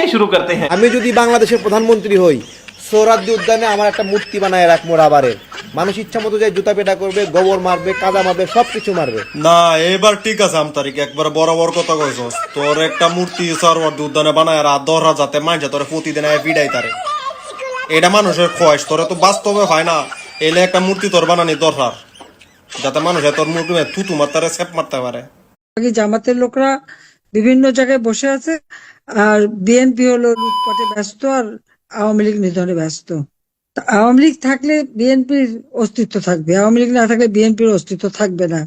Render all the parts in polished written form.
चलिए शुरू करते हैं। আমি যদি বাংলাদেশের প্রধানমন্ত্রী হই, সোহরাওয়ার্দী উদ্যানে আমার একটা মূর্তি বানায় রাখবো রাবারের। মানুষ ইচ্ছা মতো যায় জুতা পেটা করবে, গোবর মারবে, কাদা মারবে, সবকিছু মারবে। না এবার ঠিক আছে আমতারিক, একবার বরাবর কথা কইছস। তোর একটা মূর্তি সোহরাওয়ার্দী উদ্যানে বানায় আর দররা যাতে মাইজা তোরে প্রতিদিন আয় পিডাই তারে, এটা মানুষের খোয়াইশ। তোরে তো বাস্তবে হয় না, এলে একটা মূর্তি তোর বানানি দরকার, যাতে মানুষের তোর মূর্তি থুতু মারতে সেপ মারতে পারে। জামাতের লোকরা বিভিন্ন জায়গায় বসে আছে, আর বিএনপি হলো লুটপাটে ব্যস্ত, আর আওয়ামী লীগ নিধনে ব্যস্ত। আওয়ামী লীগ থাকলে বিএনপির অস্তিত্ব থাকবে, আওয়ামী লীগ না থাকলে বিএনপির অস্তিত্ব থাকবে না।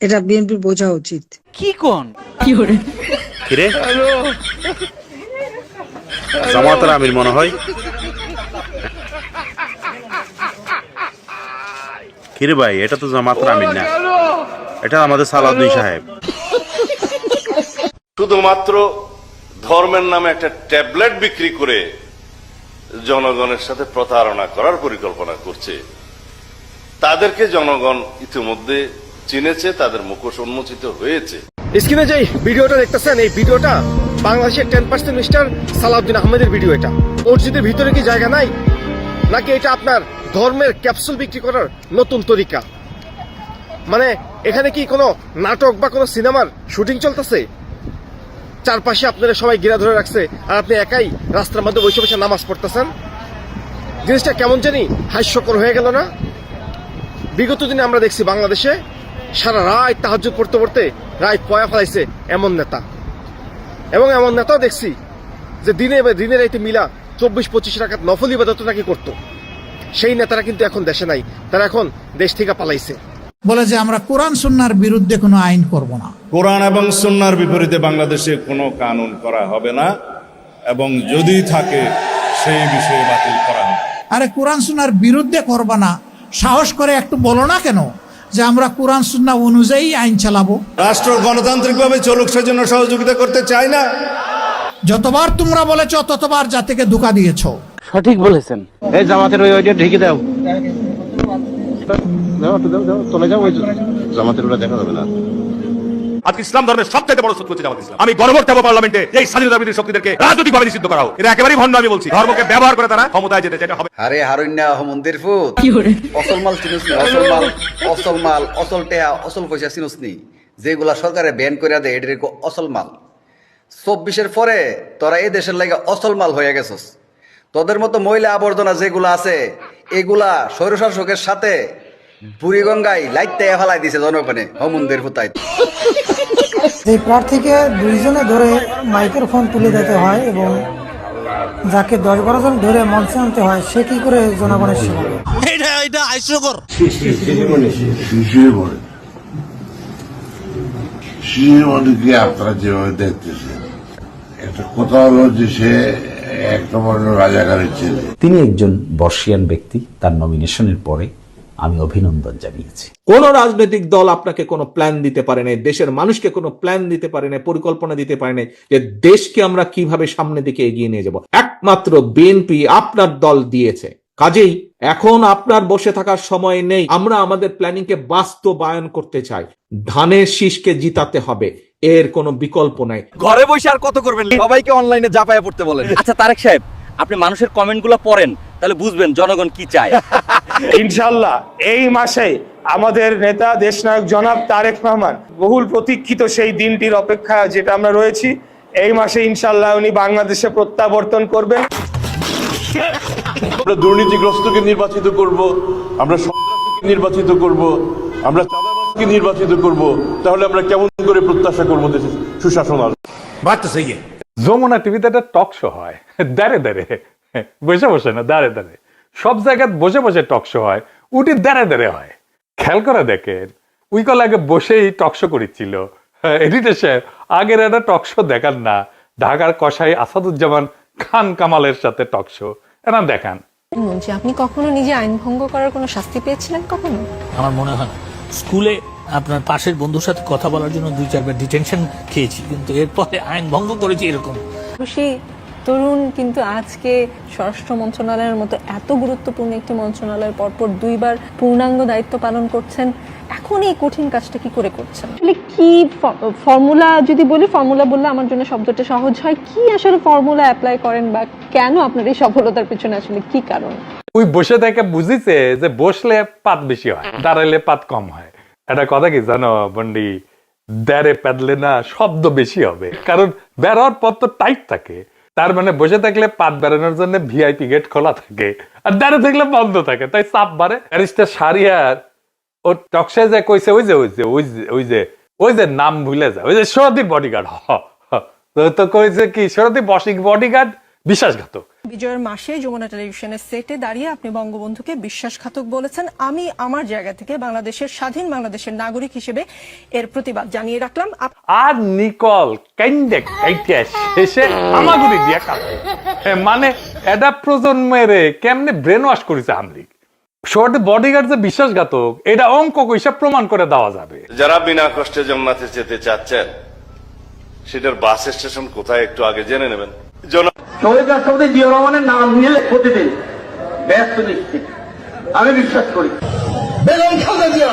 এটা বিএনপির বোঝা উচিত। কি কোন কিরে জামাতের আমির মনে হয়। কিরে ভাই, এটা তো জামাতের আমির না, এটা আমাদের সালাউদ্দিন সাহেব। শুধুমাত্র ধর্মের নামে একটা ট্যাবলেট বিক্রি করে জনগণের সাথে প্রতারণা করার পরিকল্পনা করছে। তাদেরকে জনগণ ইতিমধ্যে চিনেছে, তাদের মুখোশ উন্মোচিত হয়েছে। স্ক্রিনে যে ভিডিওটা দেখতেছেন, এই ভিডিওটা বাংলাদেশের 10% মিনিস্টার সালাউদ্দিন আহমেদের ভিডিও। এটা মসজিদের ভিতরে কি জায়গা নাই, নাকি এটা আপনার ধর্মের ক্যাপসুল বিক্রি করার নতুন তরিকা? মানে এখানে কি কোনো নাটক বা কোনো সিনেমার শুটিং চলতেছে? চারপাশে আপনারা সবাই ঘিরা ধরে রাখছে, আর আপনি একাই রাস্তার মধ্যে বসে বসে নামাজ পড়তেছেন। জিনিসটা কেমন জানি হাস্যকর হয়ে গেল না? বিগত দিনে আমরা দেখছি বাংলাদেশে সারা রাত তাহাজ্জুদ পড়তে পড়তে রাত পয়া ফেলাইছে এমন নেতা, এবং এমন নেতাও দেখছি যে দিনে রাইতে মিলা 24-25 রাকাত নফল ইবাদত নাকি করতো। সেই নেতারা কিন্তু এখন দেশে নাই, তারা এখন দেশ থেকে পালাইছে। বলে যে আমরা কোরআন সুন্নাহর বিরুদ্ধে কোনো আইন করব না, কোরআন এবং সুন্নাহর বিপরীতে বাংলাদেশে কোনো কানুন করা হবে না, এবং যদি থাকে সেই বিষয়ে বাতিল করা হবে। আরে কোরআন সুন্নাহর বিরুদ্ধে করবা না, সাহস করে একটু বলো না কেন যে আমরা কোরআন সুন্নাহ অনুযায়ী আইন চালাবো। রাষ্ট্র গণতান্ত্রিকভাবে চলুক সেজন্য সহযোগিতা করতে চাই না। যতবার তোমরা বলেছ ততবার জাতিকে ধোঁকা দিয়েছো। সঠিক বলেছেন। এই জামাতের ওইটা ঢেকে দাও, চলে যাও, ওই জামাতের ওটা দেখা যাবে না। আজকে ইসলাম ধর্মের সবচেয়ে বড় শত্রু হচ্ছে জামাত ইসলাম। আমি গর্ব করতে পার্লামেন্টে এই স্বাধীনতা বিরোধী শক্তিদেরকে রাজনৈতিকভাবে নিষিদ্ধ করা হোক। এটা একেবারেই ভণ্ড। আমি বলছি ধর্মকে ব্যবহার করে তারা ক্ষমতায় যেতে যেটা হবে। আরে হারুন্যা মন্দির ফুট অসল মাল চিনুস নি, অসল মাল, অসল মাল, অসল টেয়া, অসল পয়সা চিনুস নি, যেগুলা সরকারে ব্যান করে দেয় এটার অসল মাল। 24-এর পরে তোরা এই দেশের লাগে অসল মাল হয়ে গেছস। তোদের মতো মহিলা আবর্জনা যেগুলা আছে এগুলা স্বৈরশাসকের সাথে বুড়িগঙ্গায় লাইটতে ফেলাই দিছে জনগণে মন্দির ফুটাই। যে প্রার্থীকে 2 জনে ধরে মাইকের ফোন তুলে দিতে হয় এবং যাকে 10-12 জন ধরে মঞ্চে আনতে হয়, সে কি করে জনগণের সেবা? এটা হাস্যকর। আপনারা যেভাবে দেখতেছেন, একটা কথা হলো যে সে এক নম্বর রাজাকারের ছেলে। তিনি একজন বর্ষিয়ান ব্যক্তি, তার নমিনেশনের পরে আমি অভিনন্দন জানিয়েছি। কোন রাজনৈতিক দল আপনাকে কোনো প্ল্যান দিতে পারে না, দেশের মানুষকে কোনো প্ল্যান দিতে পারে না, পরিকল্পনা দিতে পারে না যে দেশকে আমরা কিভাবে সামনের দিকে এগিয়ে নিয়ে যাব। একমাত্র বিএনপি আপনার দল দিয়েছে। কাজেই এখন আপনার বসে থাকার সময় নেই। আমরা আমাদের প্ল্যানিংকে বাস্তবায়ন করতে চাই। ধানের শীষকে জিতাতে হবে, এর কোনো বিকল্প নাই। ঘরে বসে আর কত করবেন? সবাইকে অনলাইনে জাপায়া পড়তে বলেন। আচ্ছা তারেক সাহেব, আপনি মানুষের কমেন্টগুলো পড়েন, তাহলে বুঝবেন জনগণ কি চায়। ইনশাআল্লাহ এই মাসে আমাদের নেতা দেশনায়ক জনাব তারেক রহমান বহুল প্রতীক্ষিত সেই দিনটির অপেক্ষা যেটা আমরা রয়েছি, এই মাসে ইনশাআল্লাহ উনি বাংলাদেশে প্রত্যাবর্তন করবেন। আমরা দুর্নীতিগ্রস্তকে নির্বাচিত করব, আমরা সন্ত্রাসীকে নির্বাচিত করব, আমরা চাঁদাবাজকে নির্বাচিত করব। তাহলে আমরা কেমন করে প্রত্যাশা করবো দেশে সুশাসন আসবে? বাত তো সেই। যমুনা টিভিতে একটা টক শো হয়, দাঁড়ে দাঁড়ে, বসে বসে না, দাঁড়ে দাঁড়ে। সব জায়গায় বসে বসে টক শো হয়, উটি দাঁড়ে দাঁড়ে হয়। খেয়াল করে দেখেন, উইকল আগে বসেই টক শো করেছিল এডিটর সাহেব। আগের একটা টক শো দেখান না, ঢাকার কসাই আসাদুজ্জামান খান কামালের সাথে টক শো, এটা দেখান। আপনি কখনো নিজে আইন ভঙ্গ করার কোনো শাস্তি পেয়েছিলেন কখনো? আমার মনে হয় না। স্কুলে আপনার পাশের বন্ধুর সাথে কথা বলার জন্য 2-4 বার ডিটেনশন খেয়েছি, কিন্তু এরপরে আইন ভঙ্গ করেছি এরকম। খুশি তরুণ কিন্তু আজকে স্বরাষ্ট্র মন্ত্রণালয়ের মতো এত গুরুত্বপূর্ণ একটি মন্ত্রণালয়ের পরপর 2 বার পূর্ণাঙ্গ দায়িত্ব পালন করছেন। এখন এই কঠিন কাজটা কি করে করছেন? আসলে কি ফর্মুলা, যদি বলি ফর্মুলা বললে আমার জন্য শব্দটা সহজ হয়, কি আসলে ফর্মুলা অ্যাপ্লাই করেন বা কেন আপনার এই সফলতার পিছনে আসলে কি কারণ? ওই বসে থেকে বুঝিছে যে বসলে পাত বেশি হয়, দাঁড়াইলে পাত কম হয়। এটা কথা কি জানো বন্ডি, দাঁড়ে পেদলে না শব্দ বেশি হবে, কারণ বেরোর পথ তো টাইট থাকে। তার মানে বসে থাকলে পাত বেরোনোর জন্য ভিআইপি গেট খোলা থাকে, আর দাঁড়ে থাকলে বন্ধ থাকে, তাই চাপ বাড়ে। ব্যারিস্টার শাহরিয়ার ও টকশে যে কইছে ওই যে নাম ভুলে যায়, ওই যে সরদির বডিগার্ড, তো কইছে কি সরদি বডিগার্ড বিশ্বাসঘাতক। বিজয়ের মাসে যমুনা টেলিভিশনের সেটে দাঁড়িয়ে আপনি বঙ্গবন্ধুকে বিশ্বাসঘাতক বলেছেন। আমি আমার জায়গা থেকে বাংলাদেশের স্বাধীন বাংলাদেশের নাগরিক হিসেবে এর প্রতিবাদ জানিয়ে রাখলাম। আর নিকল কাইন্ডে কাইটে শেষে আমাগুড়ি দিয়া কাটে, মানে এটা প্রজন্মের কেমনে ব্রেন ওয়াশ করেছে আমলিক। শর্ট বডিগার্ড যে বিশ্বাসঘাতক এটা অঙ্ক হিসাব প্রমাণ করে দেওয়া যাবে। যারা বিনা কষ্টে জান্নাতে যেতে চাচ্ছেন সেটার বাস স্টেশন কোথায় একটু আগে জেনে নেবেন। শহীদ রাষ্ট্রপতি জিয়াউর রহমানের নাম নিলে প্রতিদিন ব্যস্ত নিশ্চিত আমি বিশ্বাস করি। বেগম খালেদা জিয়া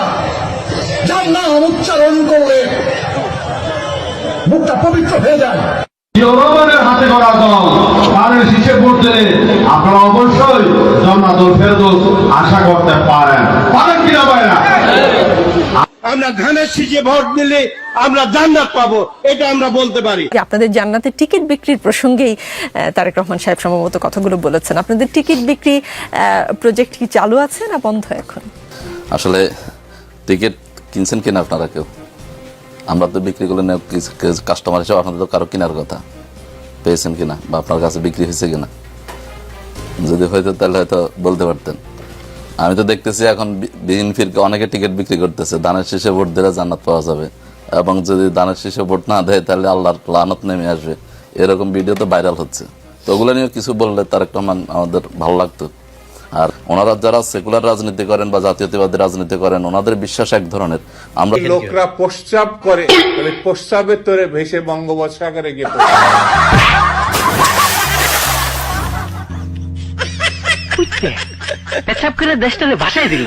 যার নাম উচ্চারণ করলে মুখটা পবিত্র হয়ে যায়। জিয়াউর রহমানের হাতে গড়া দল তারের শীষে ভোট দিলে আপনারা অবশ্যই জান্নাতুল ফেরদৌস আশা করতে পারেন কিনা ভাইরা? আমরা ধানের শীষে ভোট দিলে আমরা জান্নাত পাবো, এটা আমরা বলতে পারি। আপনাদের জান্নাতের টিকিট বিক্রির প্রসঙ্গেই তারেক রহমান সাহেব সম্ভবত কথাগুলো বলেছেন। আপনাদের টিকিট বিক্রি প্রজেক্ট কি চালু আছে না বন্ধ এখন? আসলে টিকিট কিনছেন কিনা আপনারা কেউ? আমরা তো বিক্রি করলে কাস্টমার হিসেবে আপনাদের তো কারো কেনার কথা, পেয়েছেন কিনা বা আপনার কাছে বিক্রি হয়েছে কিনা? যদি হয়তো তাহলে হয়তো বলতে পারতেন। আমি তো দেখতেছি এখন বিএনপির অনেকে টিকিট বিক্রি করতেছে, দানের শীষে ভোট দিলে জান্নাত পাওয়া যাবে, এবং যদি দানের শীষে ভোট না দেয় তাহলে আল্লাহর লানত নেমে আসবে, এরকম ভিডিও তো ভাইরাল হচ্ছে। তো ওগুলো নিয়ে কিছু বললে তারেক রহমান আমাদের ভালো লাগতো। আর ওনারা যারা সেকুলার রাজনীতি করেন বা জাতীয়তাবাদী রাজনীতি করেন, ওনাদের বিশ্বাস এক ধরনের। আমরা লোকরা প্রস্রাব করে, প্রস্রাবের তোরে ভেসে বঙ্গোপসাগরে গিয়ে পেছাব করে দেশটারে ভাসাই দিল।